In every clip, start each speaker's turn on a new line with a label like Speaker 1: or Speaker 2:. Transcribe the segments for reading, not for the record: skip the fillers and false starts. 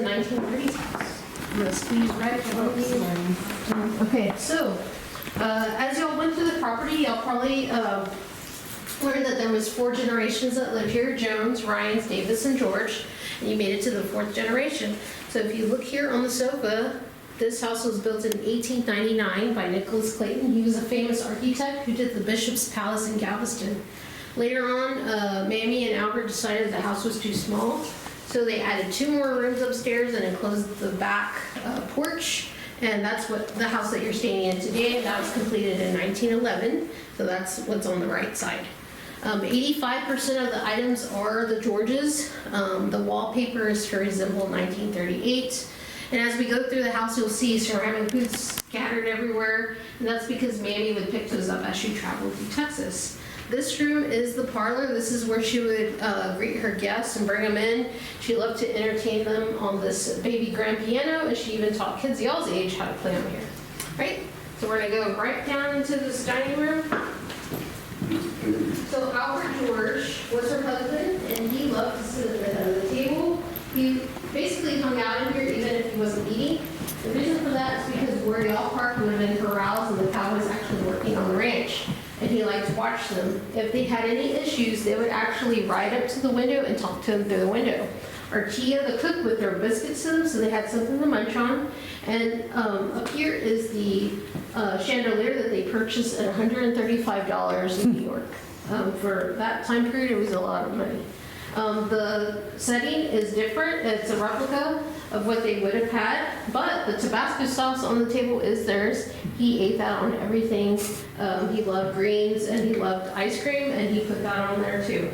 Speaker 1: 1930s house. I'm gonna squeeze right behind you. Okay, so as y'all went through the property, y'all probably learned that there was 4 generations that lived here: Jones, Ryans, Davis, and George. And you made it to the 4th generation. So if you look here on the sofa, this house was built in 1899 by Nicholas Clayton. He was a famous architect who did the Bishop's Palace in Galveston. Later on, Mammy and Albert decided the house was too small, so they added 2 more rooms upstairs and enclosed the back porch. And that's what the house that you're standing in today. That was completed in 1911, so that's what's on the right side. 85% of the items are the Georges. The wallpaper is to resemble 1938. And as we go through the house, you'll see ceramic booths scattered everywhere. And that's because Mammy would pick those up as she traveled through Texas. This room is the parlor. This is where she would greet her guests and bring them in. She loved to entertain them on this baby grand piano, and she even taught kids y'all's age how to play on here. Right? So we're gonna go right down into this dining room. So Albert George was her husband, and he loved to sit at the head of the table. He basically hung out in here even if he wasn't eating. The reason for that is because where y'all parked would have been corrals, and the cow was actually working on the ranch. And he liked to watch them. If they had any issues, they would actually ride up to the window and talk to them through the window. Artia, the cook, would throw biscuits to them so they had something to munch on. And up here is the chandelier that they purchased at $135 in New York. For that time period, it was a lot of money. The setting is different. It's a replica of what they would have had, but the Tabasco sauce on the table is theirs. He ate that on everything. He loved greens and he loved ice cream, and he put that on there too.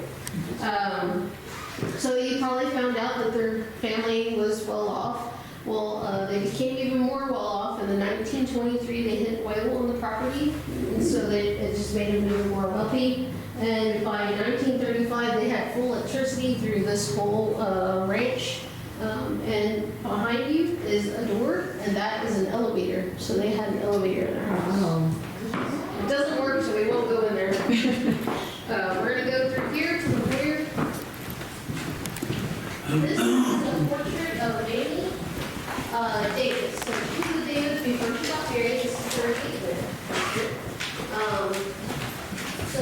Speaker 1: So you probably found out that their family was well off. Well, they became even more well off. In the 1923, they hit oil on the property, and so it just made them even more wealthy. And by 1935, they had full electricity through this whole ranch. And behind you is a door, and that is an elevator. So they had an elevator in their house.
Speaker 2: Oh.
Speaker 1: It doesn't work, so we won't go in there. We're gonna go through here to the rear. This is a portrait of Mamie Davis. So she's the Davis before she got married. This is her engagement. So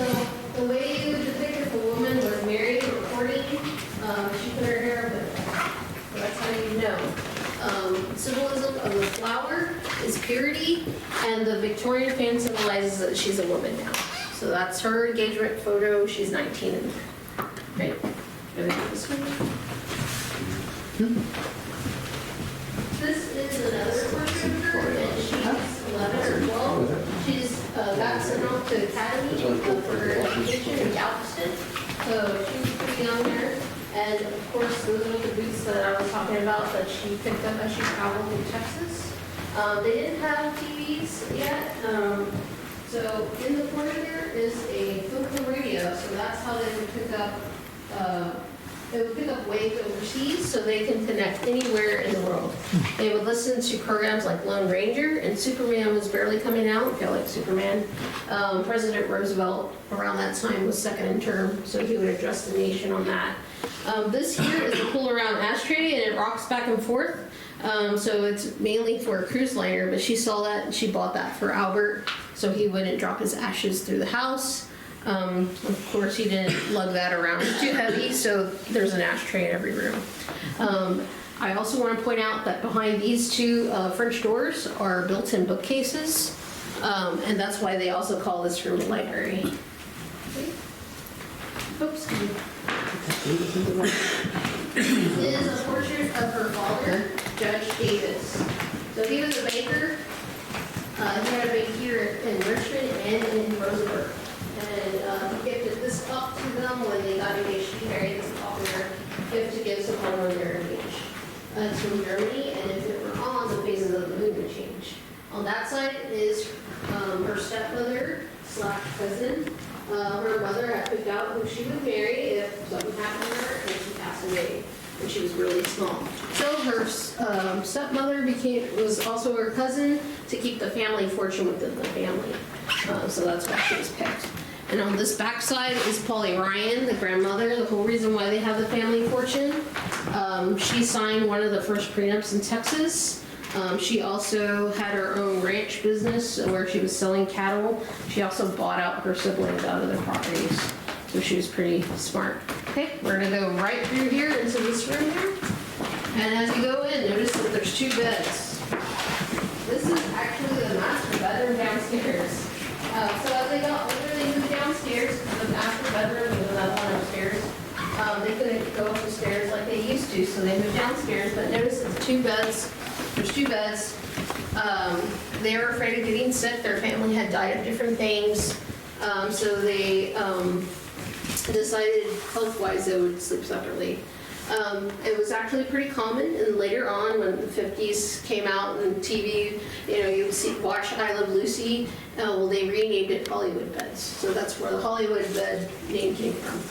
Speaker 1: the way you would depict if a woman was married or courting, she put her hair up. So that's how you know. Symbolism of the flower is purity, and the Victorian fan symbolizes that she's a woman now. So that's her engagement photo. She's 19 in there. Right? This one. This is another portrait of her, and she's 11 or 12. She's got sent off to Academy for her education in Galveston. So she's pretty young there. And of course, those are the boots that I was talking about that she picked up as she traveled through Texas. They didn't have TVs yet. So in the corner here is a phone radio. So that's how they would pick up waves overseas, so they can connect anywhere in the world. They would listen to programs like Lone Ranger, and Superman was barely coming out, if you like Superman. President Roosevelt around that time was second in term, so he would address the nation on that. This here is a pull around ashtray, and it rocks back and forth. So it's mainly for a cruise liner, but she saw that and she bought that for Albert so he wouldn't drop his ashes through the house. Of course, he didn't lug that around. It's too heavy, so there's an ashtray in every room. I also want to point out that behind these 2 French doors are built-in bookcases, and that's why they also call this room a library. Oops. This is a portrait of her father, Judge Davis. So he was a banker. He had a bank here in Richmond and in Roseburg. And he gifted this up to them when they got engaged. She married this popular gift to give someone when they're engaged. It's from Germany, and if it were on, the phases of the moon would change. On that side is her stepmother / cousin. Her mother had picked out who she would marry if something happened to her and she passed away when she was really small. So her stepmother was also her cousin to keep the family fortune within the family. So that's why she was picked. And on this back side is Polly Ryon, the grandmother. The whole reason why they have the family fortune She signed one of the first prenups in Texas. She also had her own ranch business where she was selling cattle. She also bought out her siblings out of their properties. So she was pretty smart. Okay, we're gonna go right through here into this room here. And as you go in, notice that there's 2 beds. This is actually the master bedroom downstairs. So as they got older, they moved downstairs. The master bedroom was another one upstairs. They couldn't go up the stairs like they used to, so they moved downstairs. But notice it's 2 beds. There's 2 beds. They were afraid of getting sick. Their family had died of different things. So they decided health-wise they would sleep separately. It was actually pretty common, and later on when the 50s came out and TV, you would watch I Love Lucy, well, they renamed it Hollywood Beds. So that's where the Hollywood bed name came from.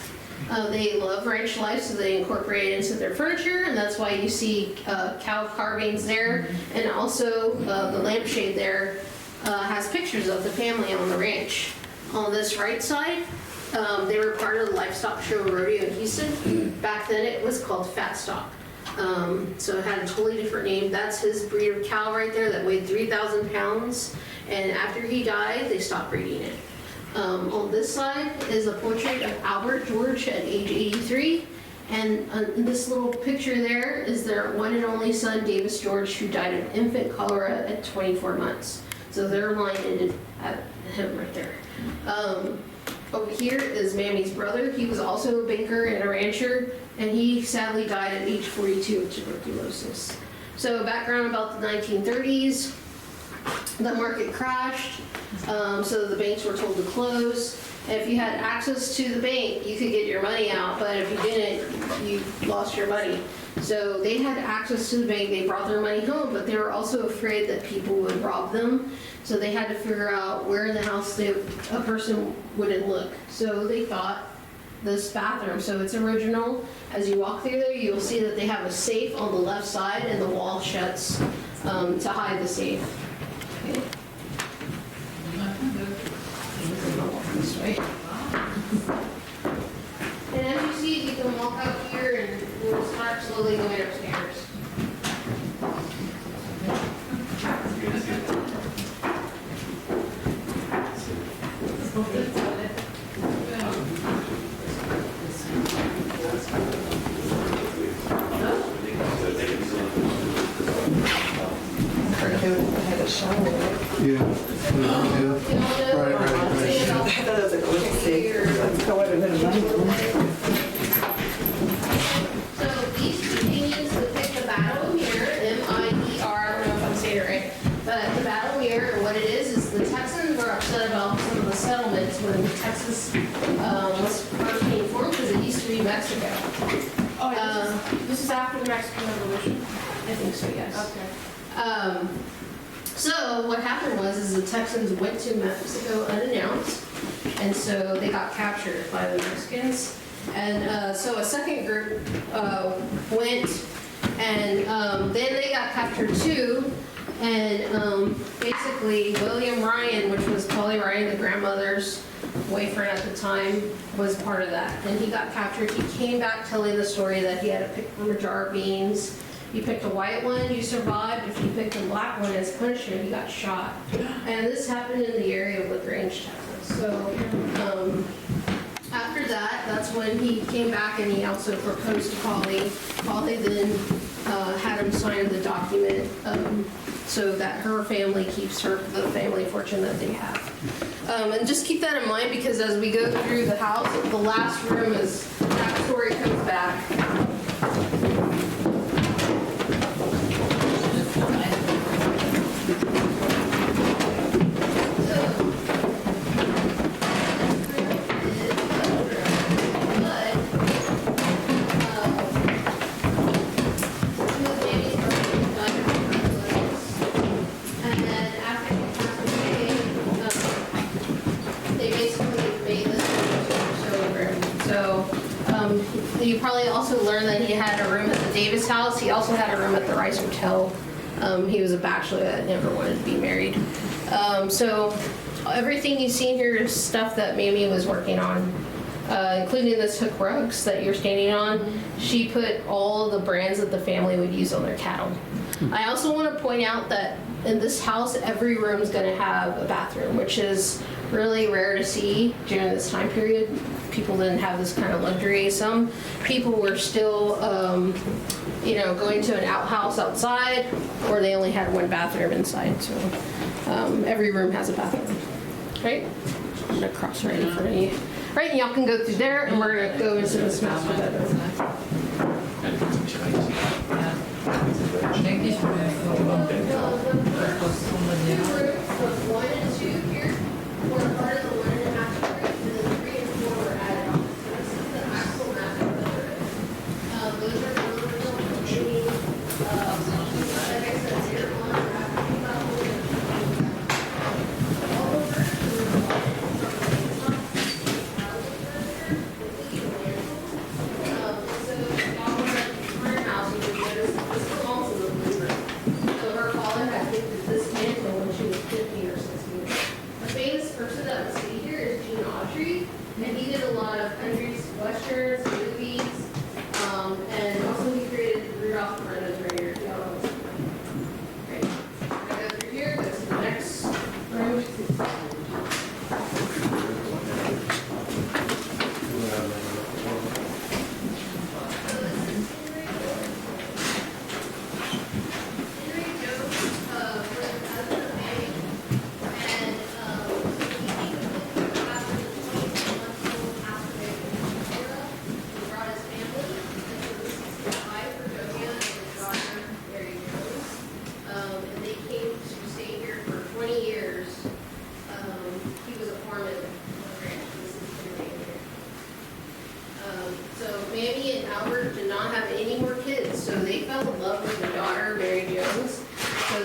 Speaker 1: They love ranch life, so they incorporate it into their furniture, and that's why you see cow carvings there, and also the lampshade there has pictures of the family on the ranch. On this right side, they were part of the livestock show rodeo in Houston. Back then it was called Fat Stock. So it had a totally different name. That's his breed of cow right there that weighed 3,000 pounds. And after he died, they stopped breeding it. On this side is a portrait of Albert George at age 83. And in this little picture there is their one and only son, Davis George, who died of infant cholera at 24 months. So their line ended at him right there. Over here is Mammy's brother. He was also a banker and a rancher, and he sadly died at age 42 of tuberculosis. So background about the 1930s, the market crashed, so the banks were told to close. And if you had access to the bank, you could get your money out, but if you didn't, you lost your money. So they had access to the bank, they brought their money home, but they were also afraid that people would rob them. So they had to figure out where in the house a person wouldn't look. So they thought this bathroom, so it's original. As you walk through there, you'll see that they have a safe on the left side and the wall shuts to hide the safe. Okay. This way. And as you see, you can walk out here and we'll start slowly going upstairs.
Speaker 2: Had a shower.
Speaker 3: Yeah. Right.
Speaker 2: I thought it was like, let's see. Let's go over there.
Speaker 1: So these 2 paintings depict the Battle Mirror, M-I-E-R, I don't know if I'm saying it right, but the Battle Mirror, what it is the Texans were upset about some of the settlements when Texas was first being formed because it used to be Mexico.
Speaker 4: This is after the Mexican Revolution?
Speaker 1: I think so, yes.
Speaker 4: Okay.
Speaker 1: So what happened was the Texans went to Mexico unannounced, and so they got captured by the Mexicans. And so a second group went, and then they got captured too. And basically William Ryon, which was Polly Ryan, the grandmother's boyfriend at the time, was part of that. And he got captured. He came back telling the story that he had to pick from a jar of beans. You picked a white one, you survived. If you picked a black one as punishment, you got shot. And this happened in the area of LaGrange, Texas. So after that, that's when he came back and he also proposed to Polly. Polly then had him sign the document so that her family keeps the family fortune that they have. And just keep that in mind because as we go through the house, the last room is, that story comes back. You probably also learned that he had a room at the Davis house. He also had a room at the Rice Hotel. He was a bachelor that never wanted to be married. So everything you've seen here is stuff that Mamie was working on. including this hook rugs that you're standing on. She put all the brands that the family would use on their cattle. I also want to point out that in this house, every room is going to have a bathroom, which is really rare to see during this time period. People didn't have this kind of luxury. Some people were still, going to an outhouse outside, or they only had one bathroom inside. So every room has a bathroom, right? I'm gonna cross right in front of you. Right, and y'all can go through there, and we're gonna go into this master bedroom. One and two here were part of the 1.5 story, and then 3 and 4 were added on. So this is the actual master bedroom. Those are the original remaining, like I said, 0, 1, all over. So y'all were at the current house, you would notice this belongs to the blue room. So her father had gifted this mantle when she was 50 or 60. The famous person that would stay here is Gene Autry, and he did a lot of country westerns, movies, and also he created Rudolph the Red-Nosed Reindeer. Y'all know this one. Great. I go through here, go to the next room.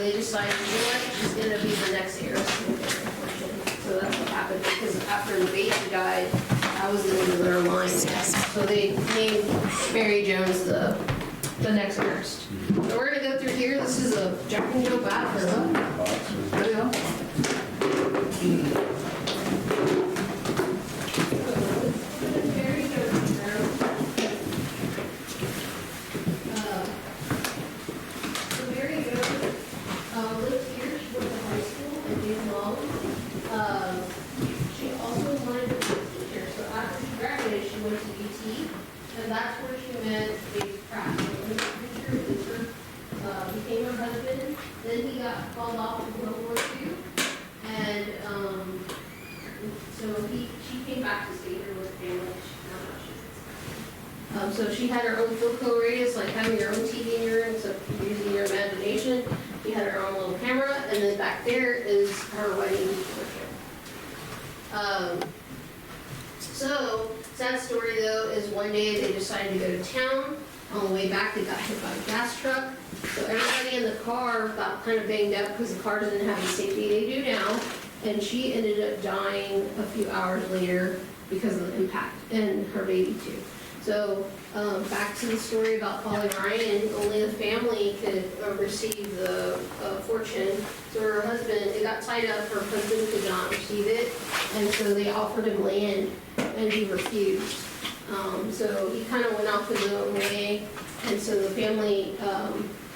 Speaker 1: Decided, you know what, she's going to be the next heiress. So that's what happened, because after the baby died, I was into their line. So they named Mary Jones the next heiress. So we're going to go through here. This is a Jack and Jill bathroom. There we go. So she had her own Philco radius, like having your own TV in your room, so using your imagination. She had her own little camera, and then back there is her wedding portrait. So, sad story though, is one day they decided to go to town. On the way back, they got hit by a gas truck. So everybody in the car got kind of banged up because the car doesn't have the safety they do now. And she ended up dying a few hours later because of the impact, and her baby too. So back to the story about Polly Ryan, only the family could receive the fortune. So her husband, it got tied up, her husband could not receive it, and so they offered him land, and he refused. So he kind of went off his own way, and so the family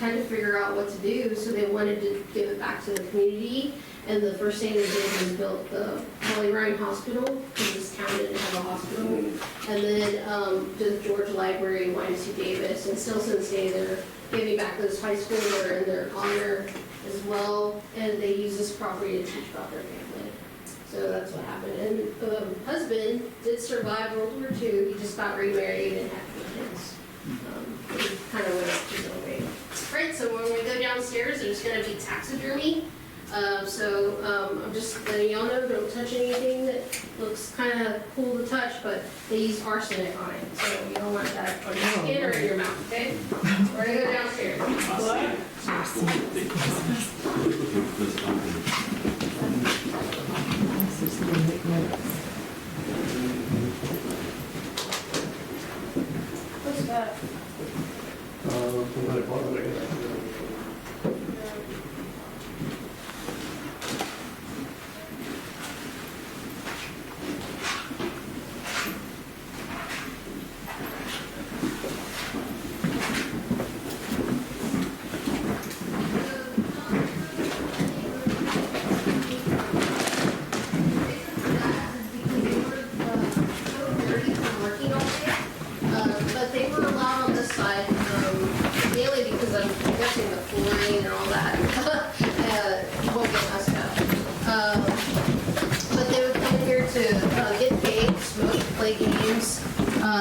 Speaker 1: had to figure out what to do, so they wanted to give it back to the community. And the first thing they did was built the Polly Ryan Hospital, because this town didn't have a hospital. And then the George Library, YMC Davis, and still to this day they're giving back to this high school. They're in their honor as well, and they use this property to teach about their family. So that's what happened. And the husband did survive World War II. He just got remarried and had 3 kids. He kind of went up his own way. Right, so when we go downstairs, there's going to be taxidermy. I'm just letting y'all know, don't touch anything that looks kind of cool to touch, but they use arsenic on it, so you don't want that on your skin or in your mouth, okay? We're gonna go downstairs. What? What's that? flooring and all that. We'll get us out. But they would come here to get paid, smoke, play games.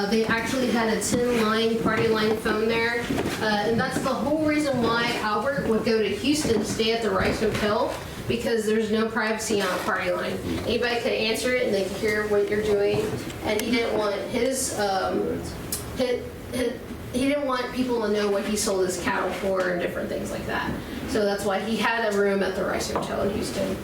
Speaker 1: They actually had a 10-line party line phone there. And that's the whole reason why Albert would go to Houston to stay at the Rice Hotel, because there's no privacy on a party line. Anybody could answer it and they could hear what you're doing. And he didn't want he didn't want people to know what he sold his cattle for and different things like that. So that's why he had a room at the Rice Hotel in Houston.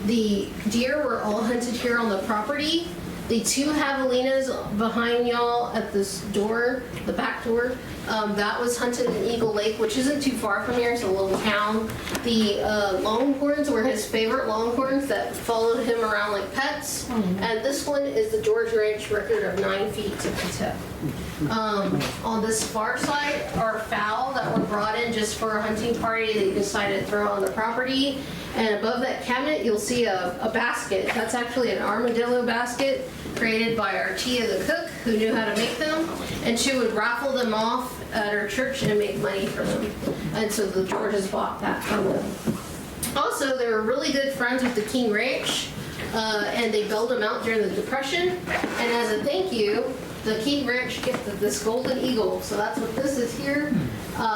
Speaker 1: The deer were all hunted here on the property. The 2 javelinas behind y'all at this door, the back door, that was hunted in Eagle Lake, which isn't too far from here. It's a little town. The longhorns were his favorite longhorns that followed him around like pets. And this one is the George Ranch record of 9 feet to the tip. On this far side are fowl that were brought in just for a hunting party they decided to throw on the property. And above that cabinet, you'll see a basket. That's actually an armadillo basket created by our Tia the cook, who knew how to make them. And she would raffle them off at her church and make money for them. And so the Georges bought that from them. Also, they were really good friends with the King Ranch, and they bailed them out during the Depression. And as a thank you, the King Ranch gifted this golden eagle. So that's what this is here.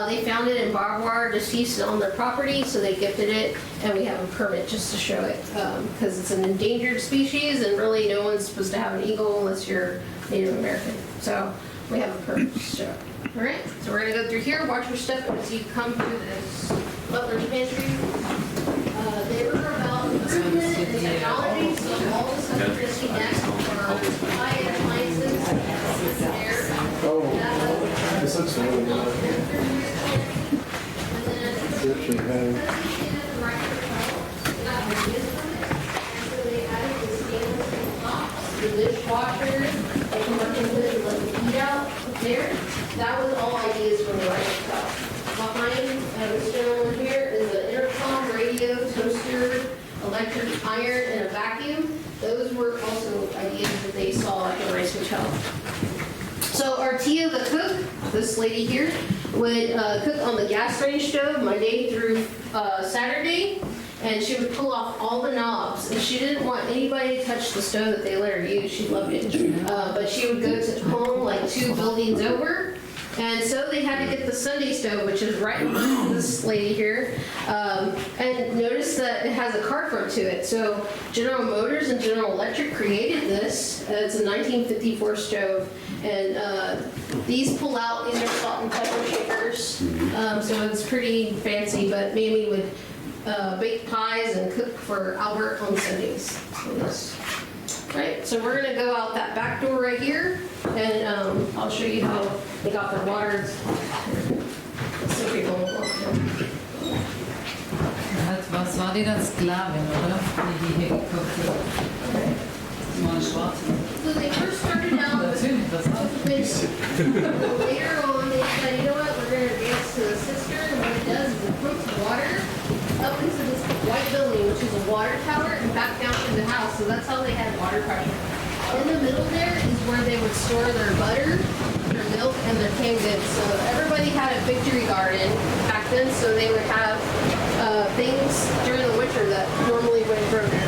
Speaker 1: They found it in barbed wire deceased on their property, so they gifted it, and we have a permit just to show it, because it's an endangered species, and really no one's supposed to have an eagle unless you're Native American. So we have a permit to show it. All right, so we're gonna go through here, watch your step as you come through this butler's pantry. They were about improvement in technology, so all the stuff you're gonna see next are high-end appliances.
Speaker 3: This looks really good. It actually has-
Speaker 1: The dishwasher, they come up and put like the heat out there. That was all ideas from the Rice Hotel. Behind this gentleman here is an intercom, radio, toaster, electric iron, and a vacuum. Those were also ideas that they saw at the Rice Hotel. So our Tia the cook, this lady here, would cook on the gas range stove Monday through Saturday, and she would pull off all the knobs. And she didn't want anybody to touch the stove that they let her use. She loved it. But she would go to home like 2 buildings over. And so they had to get the Sunday stove, which is right behind this lady here. And notice that it has a car front to it. So General Motors and General Electric created this. It's a 1954 stove. And these pull out, these are salt and pepper shakers. So it's pretty fancy, but Mamie would bake pies and cook for Albert on Sundays. So this. Right, so we're gonna go out that back door right here, and I'll show you how they got their water. So people will walk in.
Speaker 5: Was war die dann Sklavin, oder? Die hier gekocht wird. Die waren schwarz.
Speaker 1: So they first started out with
Speaker 5: Natürlich, das auch.
Speaker 1: later on they said, you know what, we're gonna advance to the cistern, and what it does is it pumps water up into this white building, which is a water tower, and back down to the house. So that's how they had water pressure. In the middle there is where they would store their butter, their milk, and their canned goods. So everybody had a victory garden back then, so they would have things during the winter that normally wouldn't grow there.